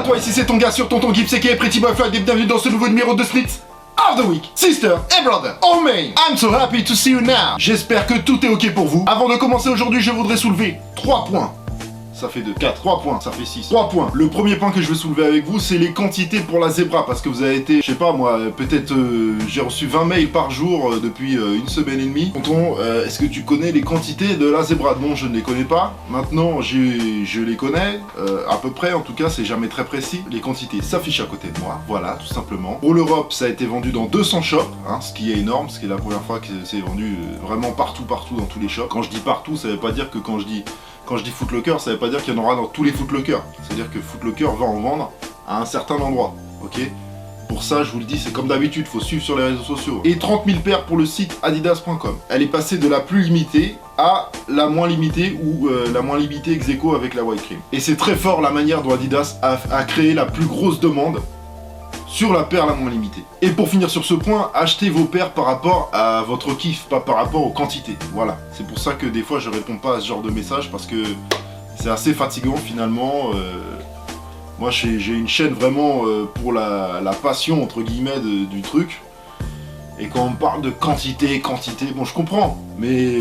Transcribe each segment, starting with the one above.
toi, ici c'est ton gars sur Tonton Gibbs et Pretty Boy Fly, et bienvenue dans ce nouveau numéro de Snitz of the Week. Sister et brother, oh man, I'm so happy to see you now. J'espère que tout est ok pour vous. Avant de commencer aujourd'hui, je voudrais soulever 3 points. Ça fait 2, 4, 3 points, ça fait 6. 3 points. Le premier point que je veux soulever avec vous, c'est les quantités pour la Zebra. Parce que vous avez été, je sais pas moi, peut-être j'ai reçu 20 mails par jour depuis une semaine et demie. Tonton, est-ce que tu connais les quantités de la Zebra? Non, je ne les connais pas. Maintenant, je les connais, à peu près, en tout cas, c'est jamais très précis. Les quantités s'affichent à côté de moi, voilà, tout simplement. Pour l'Europe, ça a été vendu dans 200 shops, hein, ce qui est énorme, ce qui est la première fois que c'est vendu vraiment partout dans tous les shops. Quand je dis partout, ça veut pas dire que quand je dis Foot Locker, ça veut pas dire qu'il y en aura dans tous les Foot Locker. C'est-à-dire que Foot Locker va en vendre à un certain endroit, ok? Pour ça, je vous le dis, c'est comme d'habitude, faut suivre sur les réseaux sociaux. Et 30 000 paires pour le site adidas.com. Elle est passée de la plus limitée à la moins limitée, ou la moins limitée ex aequo avec la White Cream. Et c'est très fort la manière dont Adidas a créé la plus grosse demande sur la paire la moins limitée. Et pour finir sur ce point, achetez vos paires par rapport à votre kiff, pas par rapport aux quantités. Voilà, c'est pour ça que des fois je réponds pas à ce genre de message, parce que c'est assez fatigant finalement. Moi j'ai une chaîne vraiment pour la passion entre guillemets du truc. Et quand on parle de quantité, bon je comprends, mais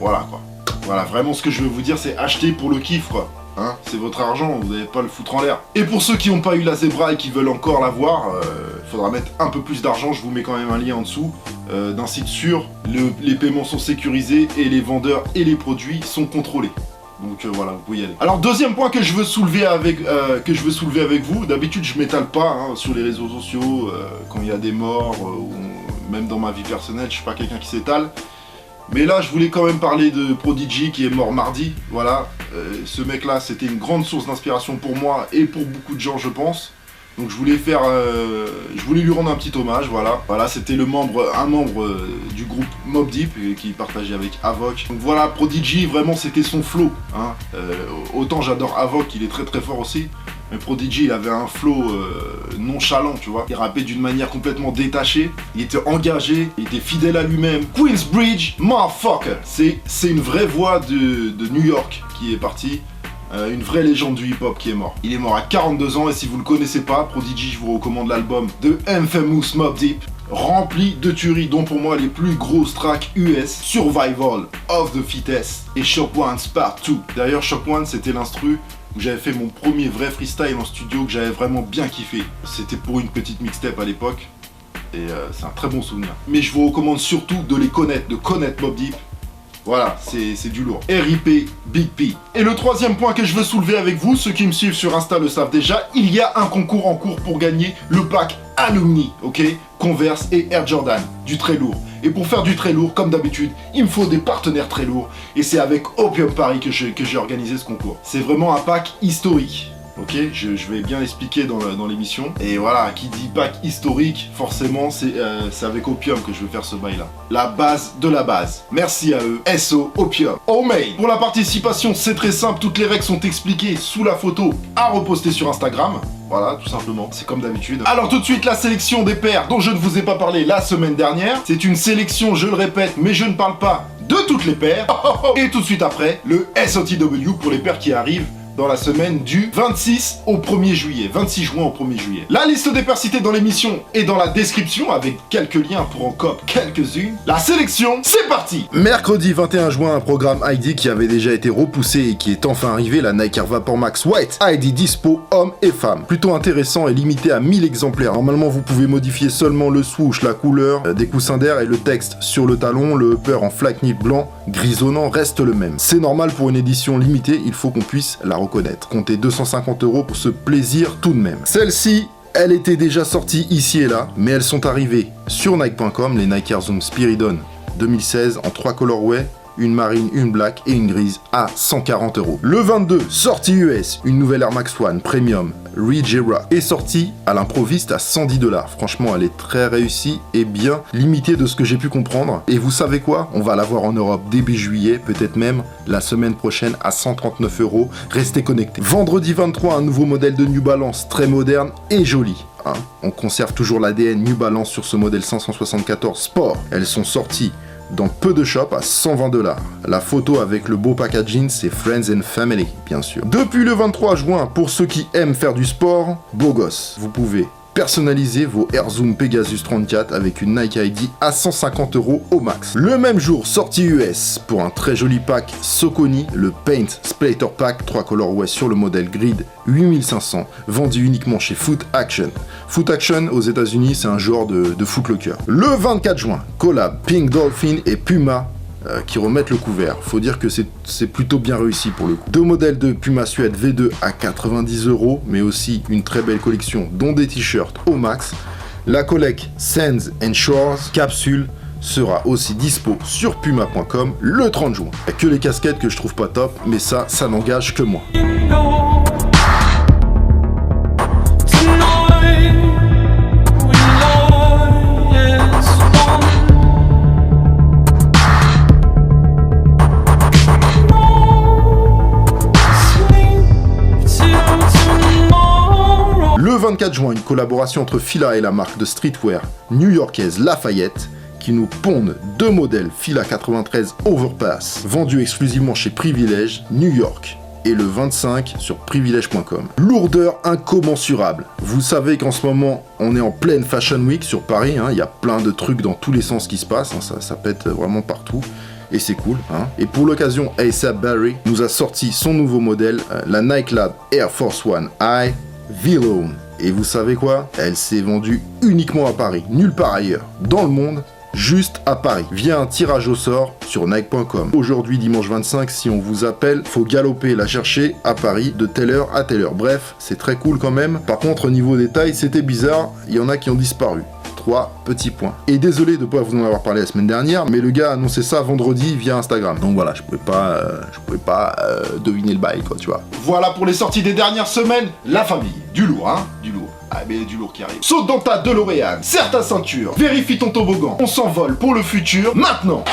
voilà quoi. Voilà, vraiment ce que je veux vous dire, c'est acheter pour le kiff quoi. Hein, c'est votre argent, vous n'allez pas le foutre en l'air. Et pour ceux qui n'ont pas eu la Zebra et qui veulent encore l'avoir, faudra mettre un peu plus d'argent. Je vous mets quand même un lien en dessous d'un site sûr. Les paiements sont sécurisés et les vendeurs et les produits sont contrôlés. Donc voilà, vous pouvez y aller. Alors deuxième point que je veux soulever avec vous. D'habitude je m'étale pas hein, sur les réseaux sociaux quand il y a des morts ou même dans ma vie personnelle, je suis pas quelqu'un qui s'étale. Mais là, je voulais quand même parler de Prodigy qui est mort mardi. Voilà, ce mec-là, c'était une grande source d'inspiration pour moi et pour beaucoup de gens, je pense. Donc je voulais lui rendre un petit hommage, voilà. Voilà, c'était un membre du groupe Mobb Deep qui partageait avec Avoc. Donc voilà, Prodigy, vraiment, c'était son flow. Hein. Autant j'adore Avoc, il est très très fort aussi. Mais Prodigy, il avait un flow nonchalant, tu vois. Il rappait d'une manière complètement détachée. Il était engagé, il était fidèle à lui-même. Queensbridge, motherfucker. C'est une vraie voix de New York qui est partie. Une vraie légende du hip-hop qui est mort. Il est mort à 42 ans et si vous le connaissez pas, Prodigy, je vous recommande l'album de Infamous Mobb Deep. Rempli de tueries, dont pour moi les plus grosses tracks US, Survival of the Fittest et Shock Ones Part 2. D'ailleurs, Shock Ones, c'était l'instru où j'avais fait mon premier vrai freestyle en studio que j'avais vraiment bien kiffé. C'était pour une petite mixtape à l'époque et c'est un très bon souvenir. Mais je vous recommande surtout de les connaître, de connaître Mobb Deep. Voilà, c'est du lourd. RIP Big P. Et le troisième point que je veux soulever avec vous, ceux qui me suivent sur Insta le savent déjà, il y a un concours en cours pour gagner le pack Alumni, ok? Converse et Air Jordan, du très lourd. Et pour faire du très lourd, comme d'habitude, il me faut des partenaires très lourds. Et c'est avec Opium Paris que j'ai organisé ce concours. C'est vraiment un pack historique. Ok, je vais bien l'expliquer dans l'émission. Et voilà, qui dit pack historique, forcément, c'est avec Opium que je vais faire ce bail-là. La base de la base. Merci à eux. SO Opium. Oh mate. Pour la participation, c'est très simple. Toutes les règles sont expliquées sous la photo à reposter sur Instagram. Voilà, tout simplement. C'est comme d'habitude. Alors tout de suite, la sélection des paires dont je ne vous ai pas parlé la semaine dernière. C'est une sélection, je le répète, mais je ne parle pas de toutes les paires. Et tout de suite après, le SOTW pour les paires qui arrivent dans la semaine du 26 au 1er juillet. 26 juin au 1er juillet. La liste des paires citées dans l'émission est dans la description avec quelques liens pour en copier quelques-unes. La sélection, c'est parti! Mercredi 21 juin, un programme ID qui avait déjà été repoussé et qui est enfin arrivé, la Nike Air Vapor Max White ID dispo hommes et femmes. Plutôt intéressant et limité à 1000 exemplaires. Normalement, vous pouvez modifier seulement le swoosh, la couleur, des coussins d'air et le texte sur le talon. Le upper en flac nib blanc grisonnant reste le même. C'est normal pour une édition limitée, il faut qu'on puisse la reconnaître. Comptez 250 € pour ce plaisir tout de même. Celle-ci, elle était déjà sortie ici et là, mais elles sont arrivées sur Nike.com, les Nike Air Zoom Spiridon 2016 en 3 colorways, une marine, une black et une grise à 140 €. Le 22, sortie US, une nouvelle Air Max One Premium Regera est sortie à l'improviste à 110 $. Franchement, elle est très réussie et bien limitée de ce que j'ai pu comprendre. Et vous savez quoi? On va la voir en Europe début juillet, peut-être même la semaine prochaine à 139 €. Restez connectés. Vendredi 23, un nouveau modèle de New Balance très moderne et joli. On conserve toujours l'ADN New Balance sur ce modèle 574 Sport. Elles sont sorties dans peu de shops à 120$. La photo avec le beau packaging, c'est Friends and Family, bien sûr. Depuis le 23 juin, pour ceux qui aiment faire du sport, beau gosse, vous pouvez personnaliser vos Air Zoom Pegasus 34 avec une Nike ID à 150€ au max. Le même jour, sortie US, pour un très joli pack Saucony, le Paint Splatter Pack 3 colorways sur le modèle Grid 8500, vendu uniquement chez Foot Action. Foot Action aux États-Unis, c'est un genre de Foot Locker. Le 24 juin, collab Pink Dolphin et Puma qui remettent le couvert. Faut dire que c'est plutôt bien réussi pour le coup. Deux modèles de Puma Suede V2 à 90€, mais aussi une très belle collection, dont des t-shirts au max. La collecte Sands and Shores capsule sera aussi dispo sur puma.com le 30 juin. Il n'y a que les casquettes que je trouve pas top, mais ça n'engage que moi. Le 24 juin, une collaboration entre Fila et la marque de streetwear new-yorkaise Lafayette qui nous pondent deux modèles Fila 93 Overpass vendus exclusivement chez Privilege New York et le 25 sur privilege.com. Lourdeur incommensurable. Vous savez qu'en ce moment, on est en pleine Fashion Week sur Paris, il y a plein de trucs dans tous les sens qui se passent, ça pète vraiment partout. Et c'est cool, Et pour l'occasion, A$AP Barry nous a sorti son nouveau modèle, la Nike Lab Air Force One I V-Lone. Et vous savez quoi? Elle s'est vendue uniquement à Paris, nulle part ailleurs, dans le monde, juste à Paris, via un tirage au sort sur Nike.com. Aujourd'hui, dimanche 25, si on vous appelle, faut galoper la chercher à Paris de telle heure à telle heure. Bref, c'est très cool quand même. Par contre, au niveau des tailles, c'était bizarre, il y en a qui ont disparu. 3 petits points. Et désolé de ne pas vous en avoir parlé la semaine dernière, mais le gars a annoncé ça vendredi via Instagram. Donc voilà, je pouvais pas deviner le bail, quoi, tu vois. Voilà pour les sorties des dernières semaines. La famille, du lourd, du lourd. Ah mais du lourd qui arrive. Saute dans ta DeLorean, serre ta ceinture, vérifie ton toboggan. On s'envole pour le futur, maintenant.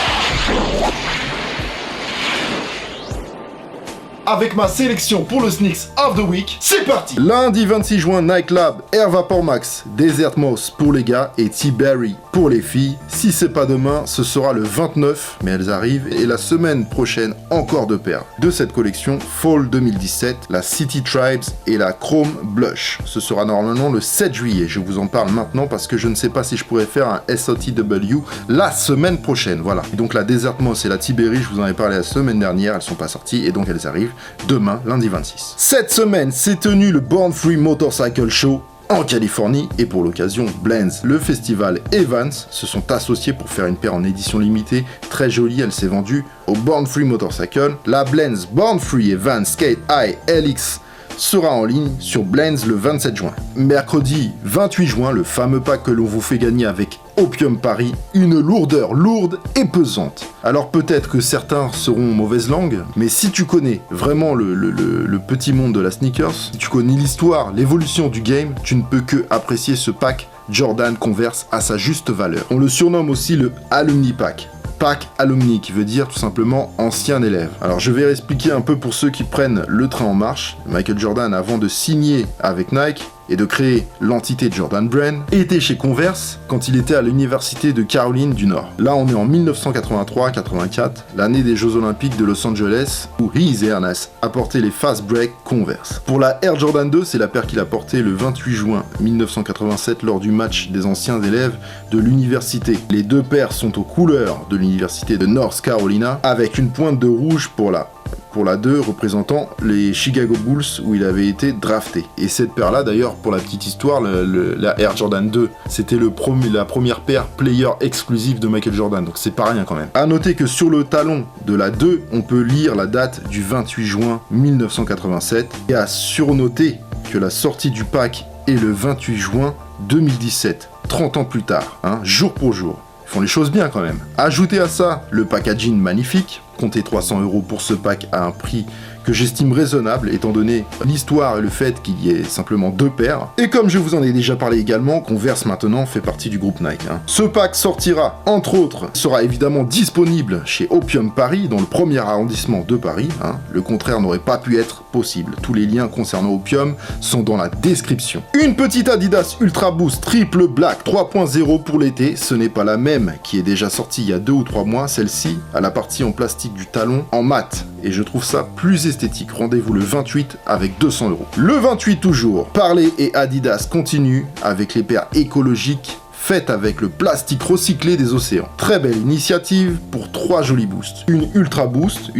Avec ma sélection pour le Sneaks of the Week, c'est parti. Lundi 26 juin, Nike Lab, Air Vapor Max, Desert Moss pour les gars et T-Berry pour les filles. Si c'est pas demain, ce sera le 29, mais elles arrivent. Et la semaine prochaine, encore deux paires de cette collection Fall 2017, la City Tribes et la Chrome Blush. Ce sera normalement le 7 juillet. Je vous en parle maintenant parce que je ne sais pas si je pourrais faire un SOTW la semaine prochaine. Voilà. Et donc la Desert Moss et la T-Berry, je vous en ai parlé la semaine dernière, elles sont pas sorties et donc elles arrivent demain, lundi 26. Cette semaine, s'est tenu le Born Free Motorcycle Show en Californie et pour l'occasion, Blends, le festival Evans se sont associés pour faire une paire en édition limitée très jolie. Elle s'est vendue au Born Free Motorcycle. La Blends Born Free Evans Skate High LX sera en ligne sur Blends le 27 juin. Mercredi 28 juin, le fameux pack que l'on vous fait gagner avec Opium Paris, une lourdeur lourde et pesante. Alors peut-être que certains seront mauvaise langue, mais si tu connais vraiment le petit monde de la sneakers, si tu connais l'histoire, l'évolution du game, tu ne peux que apprécier ce pack Jordan Converse à sa juste valeur. On le surnomme aussi le Alumni Pack. Pack Alumni, qui veut dire tout simplement ancien élève. Alors je vais expliquer un peu pour ceux qui prennent le train en marche. Michael Jordan, avant de signer avec Nike et de créer l'entité Jordan Brand, était chez Converse quand il était à l'université de Caroline du Nord. Là on est en 1983-84, l'année des Jeux Olympiques de Los Angeles, où Heath Ernest a porté les Fast Break Converse. Pour la Air Jordan 2, c'est la paire qu'il a portée le 28 juin 1987 lors du match des anciens élèves de l'université. Les deux paires sont aux couleurs de l'université de North Carolina, avec une pointe de rouge pour la 2 représentant les Chicago Bulls où il avait été drafté. Et cette paire-là, d'ailleurs, pour la petite histoire, la Air Jordan 2, c'était la première paire player exclusive de Michael Jordan, donc c'est pas rien quand même. A noter que sur le talon de la 2, on peut lire la date du 28 juin 1987 et à surnoter que la sortie du pack est le 28 juin 2017, 30 ans plus tard, jour pour jour. Ils font les choses bien quand même. Ajoutez à ça le packaging magnifique, comptez 300 € pour ce pack à un prix que j'estime raisonnable étant donné l'histoire et le fait qu'il y ait simplement 2 paires. Et comme je vous en ai déjà parlé également, Converse maintenant fait partie du groupe Nike. Ce pack sortira, entre autres, sera évidemment disponible chez Opium Paris, dans le 1er arrondissement de Paris. Le contraire n'aurait pas pu être possible. Tous les liens concernant Opium sont dans la description. Une petite Adidas Ultra Boost Triple Black 3.0 pour l'été, ce n'est pas la même qui est déjà sortie il y a 2 ou 3 mois, celle-ci a la partie en plastique du talon en mat, et je trouve ça plus esthétique. Rendez-vous le 28 avec 200 €. Le 28 toujours, Parley et Adidas continuent avec les paires écologiques faites avec le plastique recyclé des océans. Très belle initiative pour 3 jolis boosts. Une Ultra Boost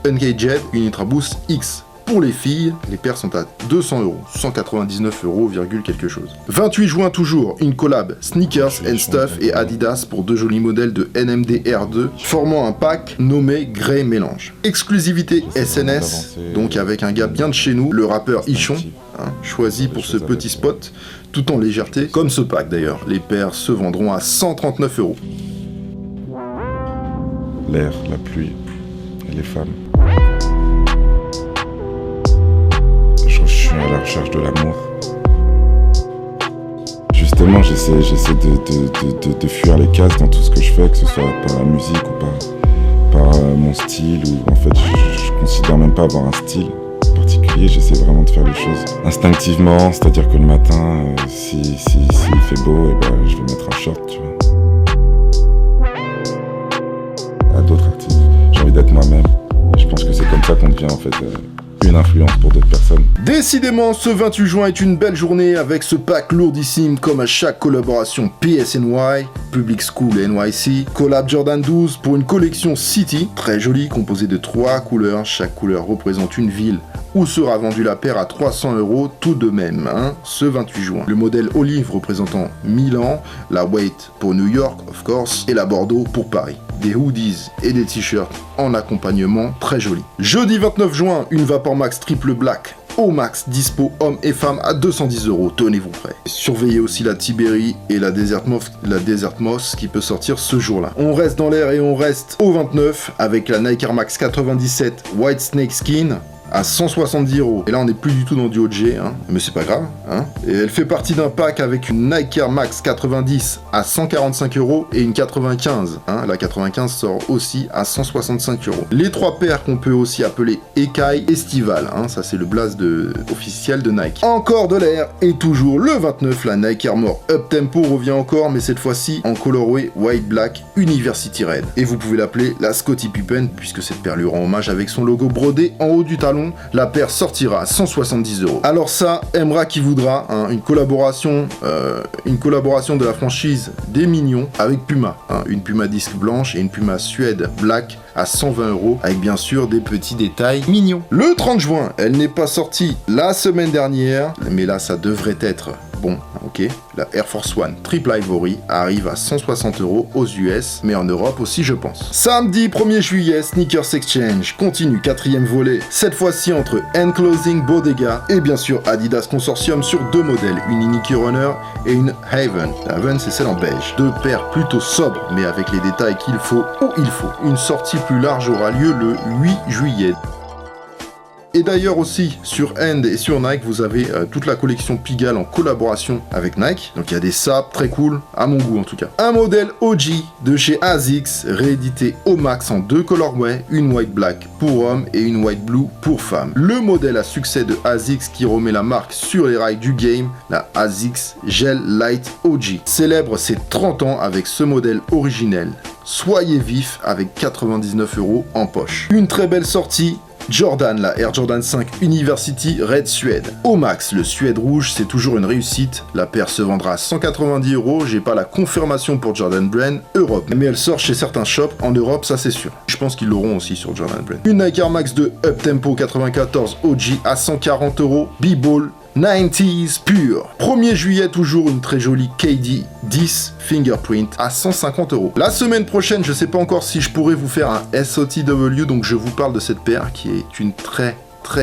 Uncaged, une Ultra Boost X. Pour les filles, les paires sont à 200 €, 199 €, quelque chose. 28 juin toujours, une collab Sneakers and Stuff et Adidas pour 2 jolis modèles de NMD R2, formant un pack nommé Grey Mélange. Exclusivité SNS, donc avec un gars bien de chez nous, le rappeur Ichon, choisi pour ce petit spot, tout en légèreté, comme ce pack d'ailleurs. Les paires se vendront à 139 €. L'air, la pluie et les femmes. À la recherche de l'amour. Justement, j'essaie de fuir les cases dans tout ce que je fais, que ce soit par la musique ou par mon style, ou en fait je considère même pas avoir un style particulier, j'essaie vraiment de faire les choses instinctivement, c'est-à-dire que le matin, s'il fait beau, je vais mettre un short, tu vois. À d'autres artistes, j'ai envie d'être moi-même, et je pense que c'est comme ça qu'on devient en fait une influence pour d'autres personnes. Décidément, ce 28 juin est une belle journée avec ce pack lourdissime comme à chaque collaboration PSNY, Public School et NYC, collab Jordan 12 pour une collection City, très jolie, composée de 3 couleurs, chaque couleur représente une ville où sera vendue la paire à 300 € tout de même, ce 28 juin. Le modèle Olive représentant Milan, la White pour New York, of course, et la Bordeaux pour Paris. Des hoodies et des t-shirts en accompagnement très jolis. Jeudi 29 juin, une Vapor Max Triple Black au max dispo hommes et femmes à 210 €, tenez-vous prêts. Surveillez aussi la Tiberi et la Desert Moss qui peut sortir ce jour-là. On reste dans l'air et on reste au 29 avec la Nike Air Max 97 White Snake Skin à 170 €. Et là, on n'est plus du tout dans du OG, mais c'est pas grave. Et elle fait partie d'un pack avec une Nike Air Max 90 à 145 € et une 95. La 95 sort aussi à 165 €. Les 3 paires qu'on peut aussi appeler Ekai Estival. Ça, c'est le blaze officiel de Nike. Encore de l'air et toujours le 29, la Nike Air More Up Tempo revient encore, mais cette fois-ci en colorway White Black University Red. Et vous pouvez l'appeler la Scottie Pippen, puisque cette paire lui rend hommage avec son logo brodé en haut du talon. La paire sortira à 170 €. Alors ça, aimera qui voudra, une collaboration de la franchise des Mignons avec Puma. Une Puma disque blanche et une Puma Suède Black à 120 €, avec bien sûr des petits détails mignons. Le 30 juin, elle n'est pas sortie la semaine dernière, mais là ça devrait être bon, ok. La Air Force One Triple Ivory arrive à 160 € aux US, mais en Europe aussi je pense. Samedi 1er juillet, Sneakers Exchange continue 4e volet, cette fois-ci entre Enclosing Bodega et bien sûr Adidas Consortium sur 2 modèles, une Nike Runner et une Haven. La Haven c'est celle en beige. 2 paires plutôt sobres, mais avec les détails qu'il faut où il faut. Une sortie plus large aura lieu le 8 juillet. Et d'ailleurs aussi, sur End et sur Nike, vous avez toute la collection Pigalle en collaboration avec Nike. Donc il y a des sapes très cool, à mon goût en tout cas. Un modèle OG de chez ASICS, réédité au max en 2 colorways, une white black pour hommes et une white blue pour femmes. Le modèle à succès de ASICS qui remet la marque sur les rails du game, la ASICS Gel Light OG. Célèbre ses 30 ans avec ce modèle originel. Soyez vif avec 99 € en poche. Une très belle sortie. Jordan, la Air Jordan 5 University Red Suède. Au max, le Suède rouge, c'est toujours une réussite. La paire se vendra à 190 €. J'ai pas la confirmation pour Jordan Brand Europe, mais elle sort chez certains shops en Europe, ça c'est sûr. Je pense qu'ils l'auront aussi sur Jordan Brand. Une Nike Air Max de Up Tempo 94 OG à 140 €. B-Ball 90s pur. 1er juillet, toujours une très jolie KD 10 Fingerprint à 150 €. La semaine prochaine, je sais pas encore si je pourrais vous faire un SOTW, donc je vous parle de cette paire qui est une très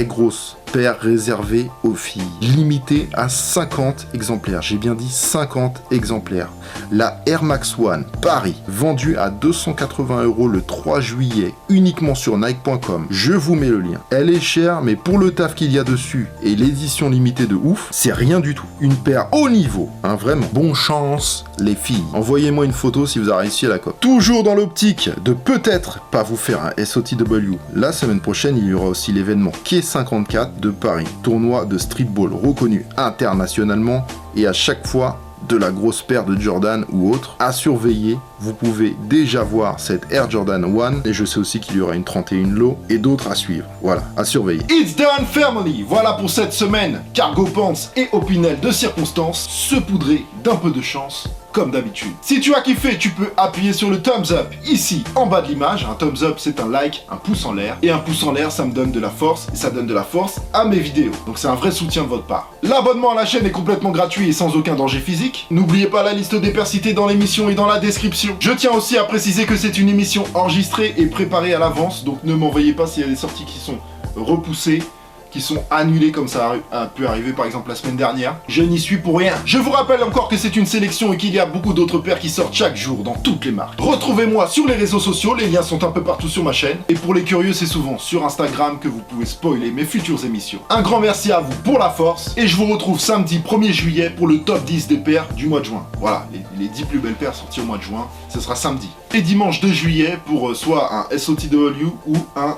grosse paire réservée aux filles, limitée à 50 exemplaires. J'ai bien dit 50 exemplaires. La Air Max One Paris, vendue à 280 € le 3 juillet, uniquement sur Nike.com. Je vous mets le lien. Elle est chère, mais pour le taf qu'il y a dessus et l'édition limitée de ouf, c'est rien du tout. Une paire haut niveau, hein, vraiment. Bon chance, les filles. Envoyez-moi une photo si vous avez réussi à la cote. Toujours dans l'optique de peut-être pas vous faire un SOTW. La semaine prochaine, il y aura aussi l'événement Quai 54 de Paris, tournoi de streetball reconnu internationalement et à chaque fois de la grosse paire de Jordan ou autre à surveiller. Vous pouvez déjà voir cette Air Jordan 1 et je sais aussi qu'il y aura une 31 Low et d'autres à suivre. Voilà, à surveiller. It's done family. Voilà pour cette semaine. Cargo pants et opinel de circonstance, saupoudrés d'un peu de chance. Comme d'habitude. Si tu as kiffé, tu peux appuyer sur le thumbs up ici en bas de l'image. Un thumbs up, c'est un like, un pouce en l'air. Et un pouce en l'air, ça me donne de la force et ça donne de la force à mes vidéos. Donc c'est un vrai soutien de votre part. L'abonnement à la chaîne est complètement gratuit et sans aucun danger physique. N'oubliez pas la liste des pairs cités dans l'émission et dans la description. Je tiens aussi à préciser que c'est une émission enregistrée et préparée à l'avance. Donc ne m'envoyez pas s'il y a des sorties qui sont repoussées, qui sont annulés comme ça a pu arriver par exemple la semaine dernière. Je n'y suis pour rien. Je vous rappelle encore que c'est une sélection et qu'il y a beaucoup d'autres paires qui sortent chaque jour dans toutes les marques. Retrouvez-moi sur les réseaux sociaux, les liens sont un peu partout sur ma chaîne. Et pour les curieux, c'est souvent sur Instagram que vous pouvez spoiler mes futures émissions. Un grand merci à vous pour la force et je vous retrouve samedi 1er juillet pour le top 10 des paires du mois de juin. Voilà, les 10 plus belles paires sorties au mois de juin, ce sera samedi. Et dimanche 2 juillet pour soit un SOTW ou un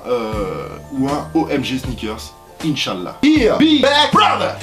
OMG Sneakers. Inch'Allah. Here, be back, brother!